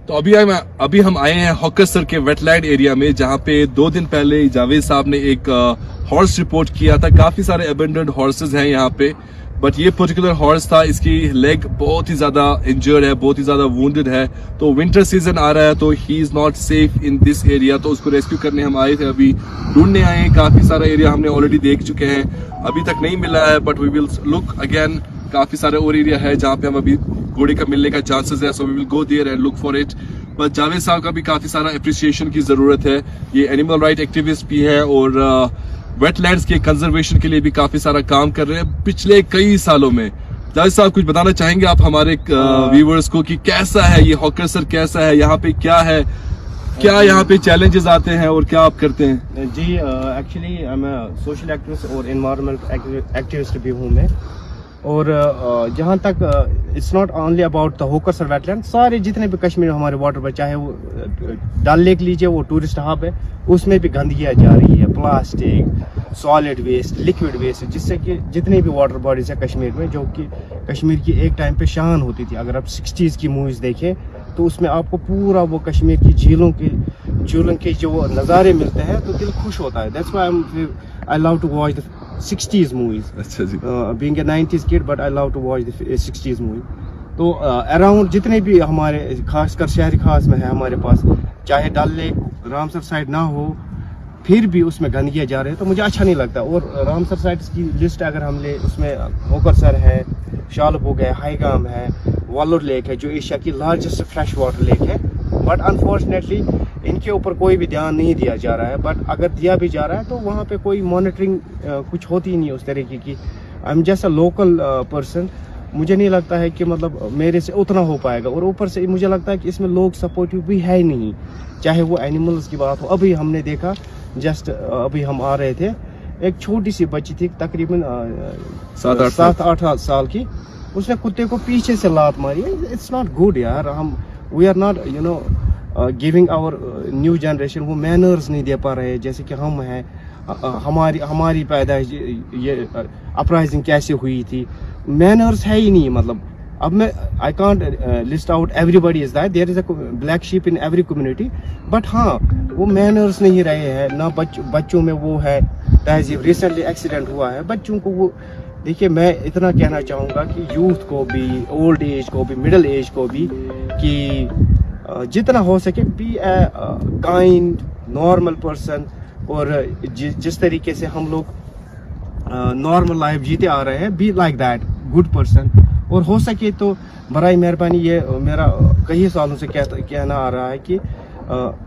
تو ابھی ہم آئے ہیں ہاکر سر کے ویٹ لینڈ ایریا میں, جہاں پہ 2 دن پہلے جاوید صاحب نے ایک ہارس رپورٹ کیا تھا. کافی سارے ابینڈنڈ ہارسز ہیں یہاں پہ, بٹ یہ پرٹیکولر ہارس تھا, اس کی لیگ بہت ہی زیادہ انجرڈ ہے, بہت ہی زیادہ وونڈڈ ہے. تو ونٹر سیزن آ رہا ہے تو ہی is not safe in this area, تو اس کو ریسکیو کرنے ہم آئے تھے, ابھی ڈھونڈنے آئے ہیں. کافی سارا ایریا ہم نے آلریڈی دیکھ چکے ہیں, ابھی تک نہیں ملا ہے, but we will look again. کافی سارے اور ایریا ہے جہاں پہ ہم ابھی گھوڑے کا ملنے کا چانسز ہے, so we will go there and look for it. But Javed صاحب کا بھی کافی سارا اپریشیشن کی ضرورت ہے. یہ اینیمل رائٹ ایکٹیوسٹ بھی ہے اور ویٹ لینڈز کے کنزرویشن کے لیے بھی کافی سارا کام کر رہے ہیں پچھلے کئی سالوں میں. جاوید صاحب کچھ بتانا چاہیں گے آپ ہمارے ویورز کو کہ کیسا ہے یہ ہاکر سر, کیسا ہے یہاں پہ, کیا ہے, کیا یہاں پہ چیلنجز آتے ہیں اور کیا آپ کرتے ہیں؟ جی ایکچولی میں سوشل ایکٹیوسٹ اور انوائرمنٹ ایکٹیوسٹ بھی ہوں میں, اور جہاں تک it's not only about the Hokersar wetland, سارے جتنے بھی کشمیر ہمارے واٹر پر, چاہے وہ ڈل لیک لیجیے, وہ ٹورسٹ ہب ہے, اس میں بھی گندگیاں جا رہی ہے, plastic, solid waste, liquid waste, جس سے کہ جتنے بھی واٹر باڈیز ہیں کشمیر میں, جو کہ کشمیر کی ایک ٹائم پہ شان ہوتی تھی. اگر آپ 60s کی موویز دیکھیں تو اس میں آپ کو پورا وہ کشمیر کی جھیلوں کے جو نظارے ملتے ہیں تو دل خوش ہوتا ہے. That's why I love to watch the 60s movies. اچھا جی. Being a 90s kid, but I love to watch the 60s movie. تو اراؤنڈ جتنے بھی ہمارے خاص کر شہر خاص میں ہے ہمارے پاس, چاہے ڈل لیک رامسر سائڈ نہ ہو, پھر بھی اس میں گندگیاں جا رہے ہیں تو مجھے اچھا نہیں لگتا. اور رامسر سائڈ کی لسٹ اگر ہم لے, اس میں ہاکر سر ہے, شالبوگ ہے, ہائی گام ہے, والور لیک ہے جو ایشیا کی لارجسٹ فریش واٹر لیک ہے. بٹ انفارچونیٹلی ان کے اوپر کوئی بھی دھیان نہیں دیا جا رہا ہے. بٹ اگر دیا بھی جا رہا ہے تو وہاں پہ کوئی مانیٹرنگ کچھ ہوتی ہی نہیں اس طریقے کی. I am just a local person, مجھے نہیں لگتا ہے کہ مطلب میرے سے اتنا ہو پائے گا. اور اوپر سے مجھے لگتا ہے کہ اس میں لوگ سپورٹیو بھی ہے ہی نہیں, چاہے وہ اینیملز کی بات ہو. ابھی ہم نے دیکھا, جسٹ ابھی ہم آ رہے تھے, ایک چھوٹی سی بچی تھی تقریباً 7-8 سال کی, اس نے کتے کو پیچھے سے لات ماری. اٹس ناٹ گڈ یار. ہم we are not giving our new generation وہ مینرز نہیں دے پا رہے جیسے کہ ہم ہیں. ہماری پیدائش یہ اپرائزنگ کیسے ہوئی تھی, مینرز ہے ہی نہیں. مطلب اب میں I can't list out everybody is that, there is a black sheep in every community, but ہاں وہ مینرز نہیں رہے ہیں نہ. بچوں میں وہ ہے تہذیب. ریسنٹلی ایکسیڈنٹ ہوا ہے بچوں کو. وہ دیکھیے, میں اتنا کہنا چاہوں گا کہ یوتھ کو بھی, اولڈ ایج کو بھی, مڈل ایج کو بھی, کہ جتنا ہو سکے be a kind normal person. اور جس طریقے سے ہم لوگ نارمل لائف جیتے آ رہے ہیں, be like that good person. اور ہو سکے تو برائے مہربانی, یہ میرا کئی سالوں سے کہنا آ رہا ہے کہ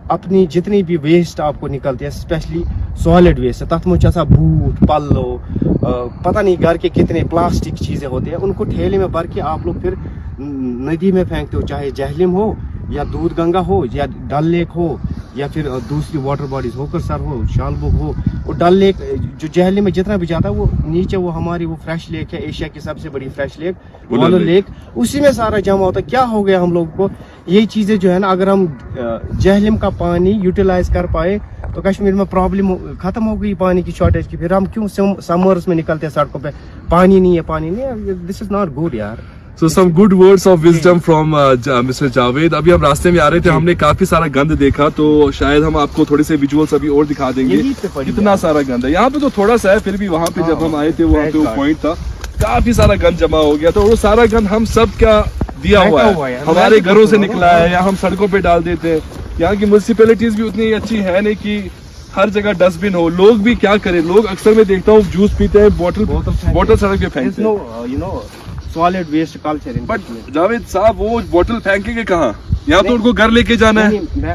اپنی جتنی بھی ویسٹ آپ کو نکلتی ہے, اسپیشلی سالڈ ویسٹ, تتھ میں چاہتا بوٹ, پلو, پتہ نہیں گھر کے کتنے پلاسٹک چیزیں ہوتی ہیں, ان کو ٹھیلے میں بھر کے آپ لوگ پھر ندی میں پھینکتے ہو, چاہے جہلم ہو یا دودھ گنگا ہو یا ڈل لیک ہو یا پھر دوسری واٹر باڈیز, ہاکر سر ہو, شالبوگ ہو. اور ڈل لیک جو جہلم میں جتنا بھی جاتا ہے وہ نیچے وہ ہماری وہ فریش لیک ہے, ایشیا کی سب سے بڑی فریش لیک, والور لیک, اسی میں سارا جمع ہوتا ہے. کیا ہو گیا ہم لوگوں کو یہ چیزیں جو ہے نا, اگر ہم جہلم کا پانی یوٹیلائز کر پائے تو کشمیر میں پرابلم ختم ہو گئی پانی کی شارٹیج کی. پھر ہم کیوں سمرس میں نکلتے ہیں سڑکوں پہ, پانی نہیں ہے, پانی نہیں ہے. دس از ناٹ گڈ یار. So some good words of wisdom from Mr. Javed. ابھی ہم راستے میں آ رہے تھے, ہم نے کافی سارا گند دیکھا, تو شاید ہم آپ کو تھوڑے سے ویژولز ابھی اور دکھا دیں گے. کتنا سارا گند ہے یہاں پہ, تو تھوڑا سا ہے, پھر بھی وہاں پہ جب ہم آئے تھے وہاں پہ وہ پوائنٹ تھا, کافی سارا گند جمع ہو گیا. تو وہ سارا گند ہم سب کا دیا ہوا ہے, ہمارے گھروں سے نکلا ہے یا ہم سڑکوں پہ ڈال دیتے ہیں. یہاں کی میونسپلٹیز بھی اتنی اچھی ہے نہیں کہ ہر جگہ ڈسٹ بن ہو. لوگ بھی کیا کریں, لوگ اکثر میں دیکھتا ہوں جوس پیتے ہیں, بوٹل سڑک پہ پھینکتے ہیں. Solid waste culture. But Javed صاحب وہ بوٹل پھینکیں گے کہاں, یا تو ان کو گھر لے کے جانا ہے, میں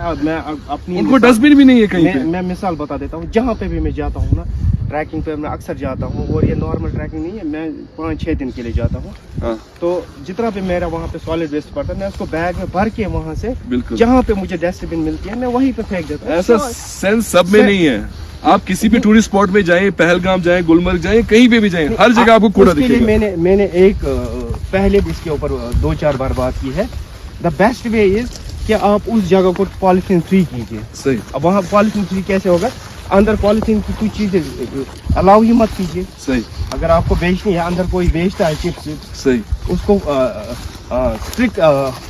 اپنی ان کو ڈسٹ بن بھی نہیں ہے کہیں پہ. میں مثال بتا دیتا ہوں, جہاں پہ بھی میں جاتا ہوں نا ٹریکنگ پہ, میں اکثر جاتا ہوں, اور یہ نارمل ٹریکنگ نہیں ہے, میں 5-6 دن کے لیے جاتا ہوں. تو جتنا بھی میرا وہاں پہ سالڈ ویسٹ پڑتا ہے, میں اس کو بیگ میں بھر کے وہاں سے جہاں پہ مجھے ڈسٹ بن ملتی ہے میں وہیں پہ پھینک دیتا ہوں. ایسا سینس سب میں نہیں ہے. آپ کسی بھی ٹورسٹ اسپاٹ میں جائیں, پہلگام جائیں, گلمرگ جائیں, کہیں پہ بھی جائیں, ہر جگہ آپ کو کوڑا دکھے گا. میں نے ایک پہلے بھی اس کے اوپر 2-4 بار بات کی ہے. دا بیسٹ وے از کہ آپ اس جگہ کو پالیتھین فری کیجیے. صحیح. اب وہاں پالیتھین فری کیسے ہوگا, اندر پالیتھین کی کچھ چیزیں الاؤ ہی مت کیجیے. صحیح. اگر آپ کو بیچنی ہے, اندر کوئی بیچتا ہے چپس, صحیح, اس کو स्ट्रिक्ट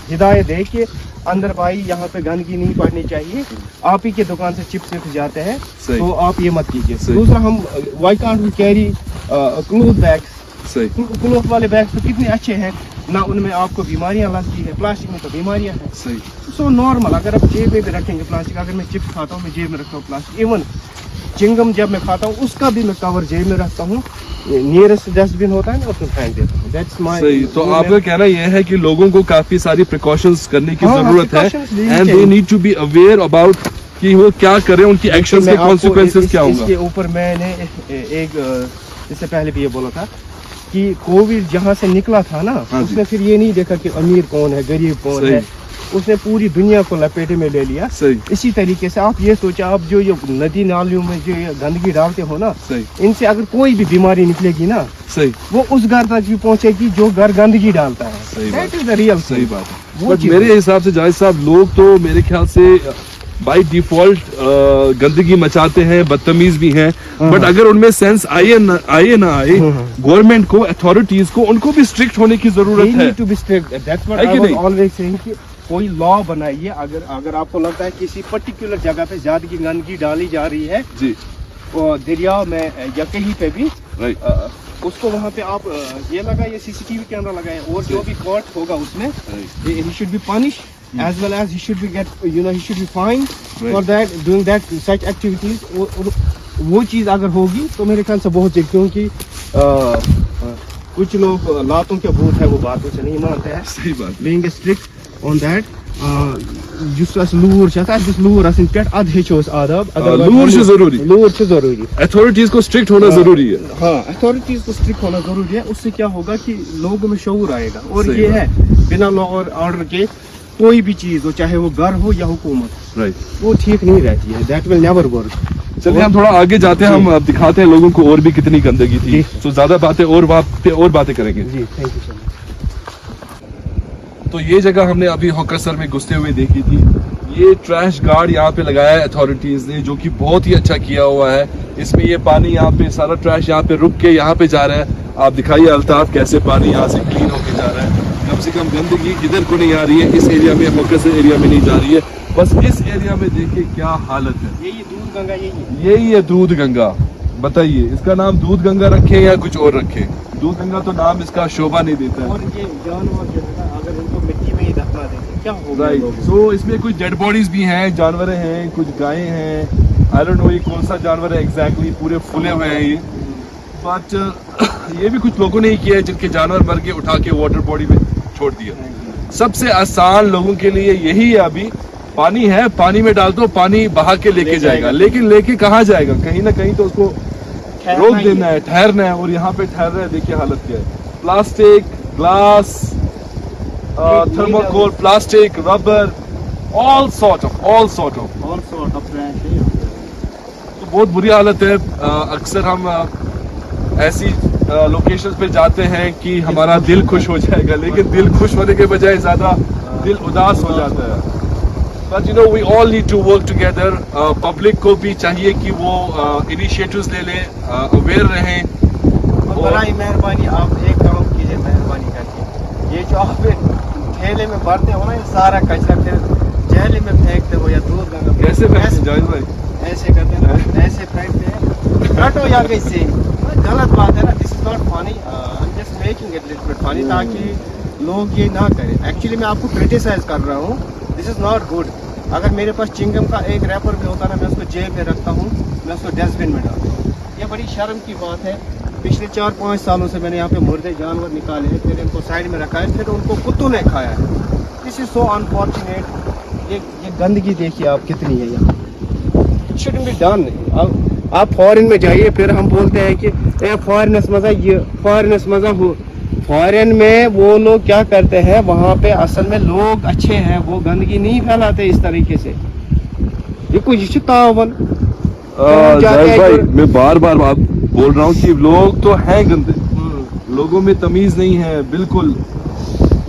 हिदायत है कि अंदर भाई यहाँ पे गंदगी नहीं पड़नी चाहिए, आप ही के दुकान से चिप्स विप्स जाते हैं सही। तो आप ये मत कीजिए। सही। दूसरा हम why can't we carry cloth bags, सही क्लोथ वाले बैग तो कितने अच्छे हैं ना, उनमें आपको बीमारियां लगती है, प्लास्टिक में तो बीमारियां हैं। सही सो नॉर्मल, अगर आप जेब में भी रखेंगे प्लास्टिक, अगर मैं चिप्स खाता हूँ मैं जेब में रखता हूँ प्लास्टिक, इवन चिंगम जब मैं खाता हूँ उसका भी मैं कवर जेब में रखता हूँ, नियरेस्ट डस्टबिन होता है ना उसमें फेंक देता हूँ। That's my. सही। तो आपका कहना यह है कि लोगों को काफी सारी प्रिकॉशंस करने की हाँ, जरूरत है precautions लेनी एंड दे चाहिए। Need to be aware about कि वो क्या करें, उनकी एक्शंस मैं के आपको कॉन्सिक्वेंसेस क्या इसके होगा। ऊपर मैंने एक इससे पहले भी ये बोला था कि कोविड जहाँ से निकला था ना, हाँ जी। उसने फिर ये नहीं देखा कि अमीर कौन है गरीब कौन सही। है, उसने पूरी दुनिया को लपेटे में ले लिया। सही इसी तरीके से आप ये सोचा, आप जो ये नदी नालियों में जो ये गंदगी डालते हो ना, सही इनसे अगर कोई भी बीमारी निकलेगी ना, सही वो उस घर तक भी पहुंचेगी जो घर गंदगी डालता है। सही बात। That is the real सही thing। बात है। वो बट चीज़ मेरे हिसाब से जाहिद साहब, लोग तो मेरे ख्याल से बाय डिफॉल्ट गंदगी मचाते हैं, बदतमीज भी हैं, बट अगर उनमें सेंस आए ना आए गवर्नमेंट को, अथॉरिटीज को, उनको भी स्ट्रिक्ट होने की जरूरत They है। need to be strict. That's what है I कि was नहीं? always saying कि कोई लॉ बनाइए, अगर आपको लगता है किसी पर्टिकुलर जगह पे ज्यादा की गंदगी डाली जा रही है जी और दरिया में या कहीं पे भी, राइट उसको वहाँ पे आप ये लगाइए, सीसीटीवी कैमरा लगाए, और जो भी कॉट होगा उसमें he should be punished as well as he should be he should be fined for that doing that such activities। और वो चीज़ अगर होगी तो मेरे ख्याल से बहुत है, क्योंकि कुछ लोग लातों के भूत है, वो बातों से नहीं मानते हैं। सही बात। being strict on that یُس اَسہِ لوٗر چھِ آسان اَسہِ گٔژھ لوٗر آسٕنۍ پٮ۪ٹھ اَدٕ ہیٚچھو أسۍ آداب۔ لوٗر چھِ ضروٗری۔ لوٗر چھِ ضروٗری۔ अथॉरिटीज को स्ट्रिक्ट होना जरूरी है। हाँ, अथॉरिटीज को स्ट्रिक्ट होना जरूरी है। उससे क्या होगा कि लोगों में शऊर आएगा। और सही ये बात। है बिना लॉ और ऑर्डर के कोई भी चीज हो, चाहे वो घर हो या हुकूमत, राइट। वो ठीक नहीं रहती है। That will never work. चलिए हम थोड़ा आगे जाते हैं, हम अब दिखाते हैं लोगों को और भी कितनी गंदगी थी। जी। तो ज्यादा बातें और वहाँ पे और बातें करेंगे। जी, थैंक यू सो मच। तो ये जगह हमने अभी हॉकरसर में घुसते हुए देखी थी। ये ट्रैश गार्ड यहाँ पे लगाया है अथॉरिटीज ने, जो कि बहुत ही अच्छा किया हुआ है। इसमें ये पानी यहाँ पे सारा ट्रैश यहाँ पे रुक के यहाँ पे जा रहा है। आप दिखाइए अल्ताफ कैसे पानी यहाँ से क्लीन होके जा रहा है। कम से कम गंदगी किधर को नहीं आ रही है, इस एरिया में, हॉकरसर एरिया में नहीं जा रही है। बस इस एरिया में देखिए क्या हालत है। यही दूध गंगा, यही है दूध गंगा। बताइए इसका नाम दूध गंगा रखें या कुछ और रखें? दूध गंगा तो नाम इसका शोभा नहीं देता है। और ये जानवर जो है ना, अगर इनको मिट्टी में ही दफना देंगे क्या होगा? राइट। सो इसमें कुछ डेड बॉडीज भी हैं, जानवर हैं, कुछ गायें हैं। आई डोंट नो ये कौन सा जानवर है एग्जैक्टली, पूरे फुले हुए हैं ये। बट ये भी कुछ लोगों ने ही किया है, जिनके जानवर मर के उठा के वाटर बॉडी में छोड़ दिया। सबसे आसान लोगों के लिए यही है। अभी पानी है, पानी में डाल दो, पानी बहा के लेके जाएगा। लेकिन लेके कहाँ जाएगा? कहीं ना कहीं तो उसको रोक देना है, ठहरना है। और यहाँ पे ठहर रहा है, देखिए हालत क्या है। Plastic, glass, thermocol, plastic, rubber, all sort of trash है। तो बहुत बुरी हालत है। अक्सर हम ऐसी लोकेशंस पे जाते हैं कि हमारा दिल खुश हो जाएगा, लेकिन दिल खुश होने के बजाय ज्यादा दिल उदास हो जाता है। But you know we all need to work together. Public को भी चाहिए कि वो इनिशिएटिव्स ले लें, अवेयर रहें। बड़ी मेहरबानी, आप एक काम कीजिए मेहरबानी करके, ये जो आप ठेले में भरते हो ना, ये सारा कचरा फिर जहले में फेंकते हो या दूध गंगा में, कैसे फेंकते जाहिद भाई? ऐसे करते हैं ना, ऐसे फेंकते हैं। काटो या कैसे, गलत बात है ना। This is not funny, I am just making it little bit funny, ताकि लोग ये ना करें। एक्चुअली मैं आपको क्रिटिसाइज कर रहा हूँ, दिस इज नॉट गुड। अगर मेरे पास चिंगम का एक रैपर भी होता ना, मैं उसको जेब में रखता हूँ, मैं उसको डस्टबिन में डालता हूँ। ये बड़ी शर्म की बात है। पिछले 4-5 सालों से मैंने यहाँ पे मुर्दे जानवर निकाले हैं, फिर इनको साइड में रखा है, फिर उनको कुत्तों ने खाया है। This is so unfortunate. ये गंदगी देखिए आप कितनी है यहाँ। It shouldn't be done. आप फॉरेन में जाइए, फिर हम बोलते हैं कि ए फॉरेनस मजा, ये फॉरेनस मजा हो। फॉरेन में वो लोग क्या करते हैं, वहाँ पे असल में लोग अच्छे हैं, वो गंदगी नहीं फैलाते इस तरीके से। ये कुछ तावन जाहिद भाई, मैं बार बार बोल रहा हूँ कि लोग तो हैं गंदे, लोगों में तमीज नहीं है बिल्कुल।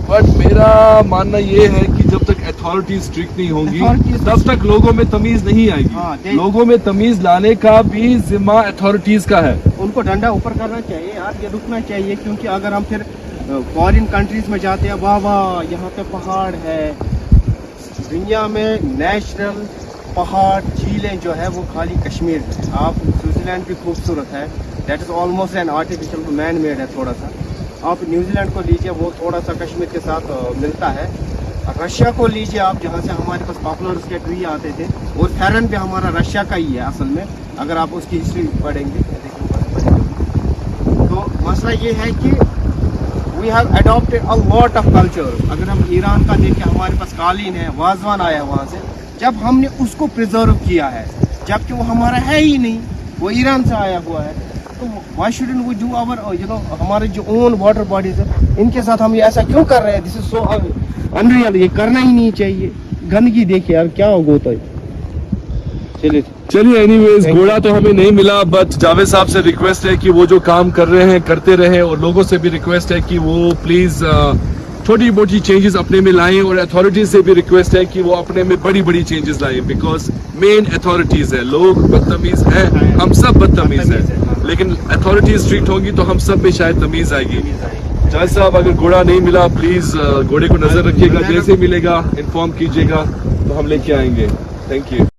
बट मेरा मानना ये है कि जब तक अथॉरिटीज स्ट्रिक्ट नहीं होंगी, तब तक लोगों में तमीज नहीं आएगी। लोगों में तमीज लाने का भी जिम्मा अथॉरिटीज का है। उनको डंडा ऊपर करना चाहिए यार, ये रुकना चाहिए। क्योंकि अगर हम फिर फॉरेन कंट्रीज में जाते हैं, वाह वाह यहाँ पे पहाड़ है। दुनिया में नेशनल पहाड़ झीलें जो है वो खाली कश्मीर है। आप स्विट्जरलैंड भी खूबसूरत है, that is almost an artificial man made है थोड़ा सा। आप न्यूजीलैंड को लीजिए, वो थोड़ा सा कश्मीर के साथ मिलता है। रशिया को लीजिए आप, जहाँ से हमारे पास पॉपुलर के ट्री आते थे, और फेरन भी हमारा रशिया का ही है असल में, अगर आप उसकी हिस्ट्री पढ़ेंगे। तो मसला ये है कि we have adopted a lot of culture. अगर हम ईरान का देखें, हमारे पास कालीन है, वाजवान आया वहाँ से, जब हमने उसको प्रिजर्व किया है, जबकि वो हमारा है ही नहीं, वो ईरान से आया हुआ है। तो why shouldn't we do our हमारे जो ओन वाटर बॉडीज है, इनके साथ हम ये ऐसा क्यों कर रहे हैं? दिस इज सो अनरियल, ये करना ही नहीं चाहिए। गंदगी देखिए यार क्या होता है। चलिए एनीवेज, घोड़ा तो हमें नहीं मिला, बट जावेद साहब से रिक्वेस्ट है कि वो जो काम कर रहे हैं करते रहे, और लोगों से भी रिक्वेस्ट है कि वो प्लीज छोटी मोटी चेंजेस अपने में लाएं, और अथॉरिटीज से भी रिक्वेस्ट है कि वो अपने में बड़ी बड़ी चेंजेस लाएं, बिकॉज मेन अथॉरिटीज है। लोग बदतमीज हैं, हम सब बदतमीज हैं, लेकिन अथॉरिटीज स्ट्रिक्ट होंगी तो हम सब में शायद तमीज आएगी। जावेद साहब, अगर घोड़ा नहीं मिला प्लीज घोड़े को नजर रखिएगा, जैसे मिलेगा इन्फॉर्म कीजिएगा तो हम लेके आएंगे। Thank you.